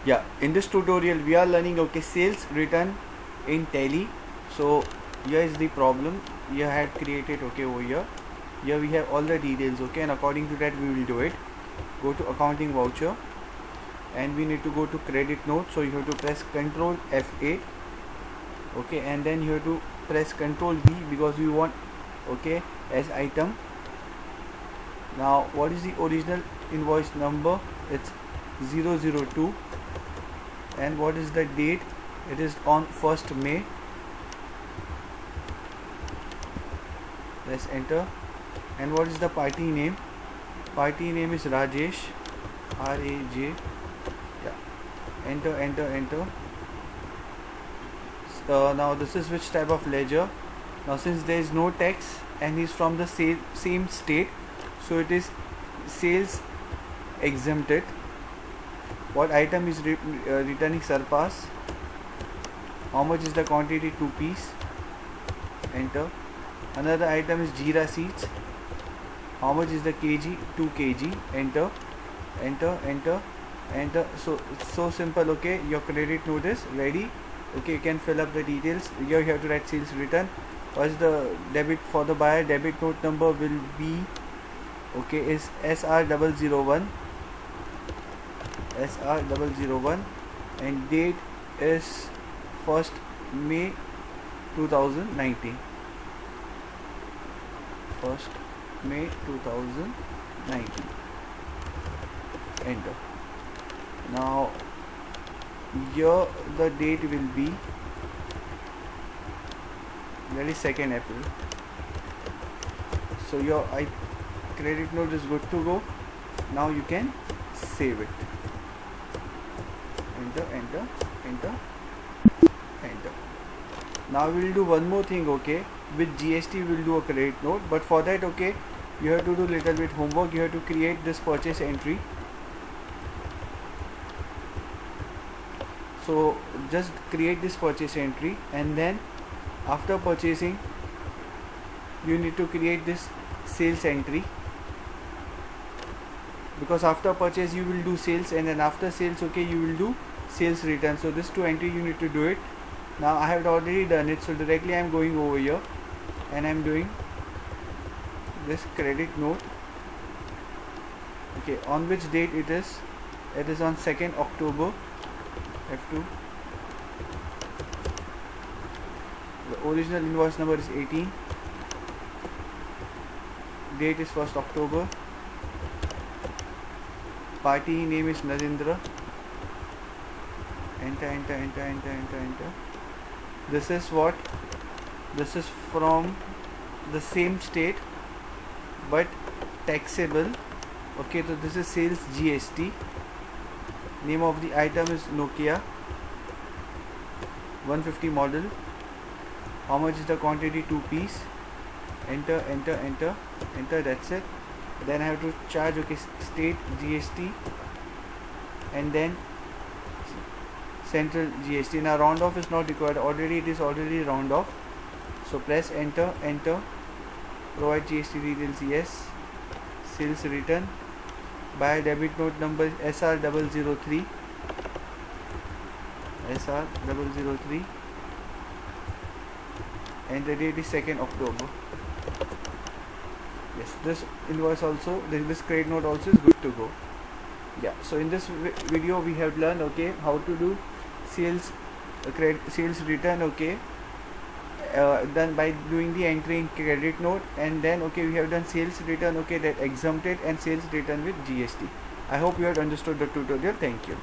Yeah, in this tutorial we are learning okay sales return in Tally. So here is the problem we had created okay over here. Here we have all the details okay, and according to that we will do it. Go to accounting voucher and we need to go to credit note. So you have to press Ctrl F8 okay, and then you have to press Ctrl V because we want okay as item. Now what is the original invoice number? It's 002. And what is the date? It is on 1st May. Let's enter. And what is the party name? Party name is Rajesh, R-A-J. Yeah, enter. Now this is which type of ledger. Now since there is no tax and he's from the same state, so it is sales exempted. What item is returning surpass? How much is the quantity? 2 piece. Enter. Another item is Jeera seeds. How much is the kg? 2 kg. Enter. So it's so simple okay. Your credit note is ready. Okay, you can fill up the details. Here you have to write sales return. What is the debit for the buyer? Debit note number will be okay is SR001 and date is 1st May 2019. 1st May 2019. Enter. Now here the date will be very 2nd April. So your credit note is good to go. Now you can save it. Enter. Now we will do one more thing okay. With GST we will do a credit note, but for that okay you have to do little bit homework. You have to create this purchase entry. So just create this purchase entry, and then after purchasing you need to create this sales entry, because after purchase you will do sales, and then after sales okay you will do sales return. So this 2 entry you need to do it. Now I have already done it, so directly I am going over here and I am doing this credit note okay. On which date it is? It is on 2nd October. F2. The original invoice number is 18. Date is 1st October. Party name is Narendra. Enter. This is what? This is from the same state but taxable. Okay, so this is sales GST. Name of the item is Nokia 150 model. How much is the quantity? 2 piece. Enter. That's it. Then I have to charge okay state GST and then central GST. Now round off is not required. Already it is already round off. So press enter. Provide GST details. Yes. Sales return. Buyer debit note number is SR003. And the date is 2nd October. Yes, this invoice also, this credit note also is good to go. Yeah, so in this video we have learned okay how to do sales return okay, done by doing the entry in credit note, and then okay we have done sales return okay that exempted and sales return with GST. I hope you have understood the tutorial. Thank you.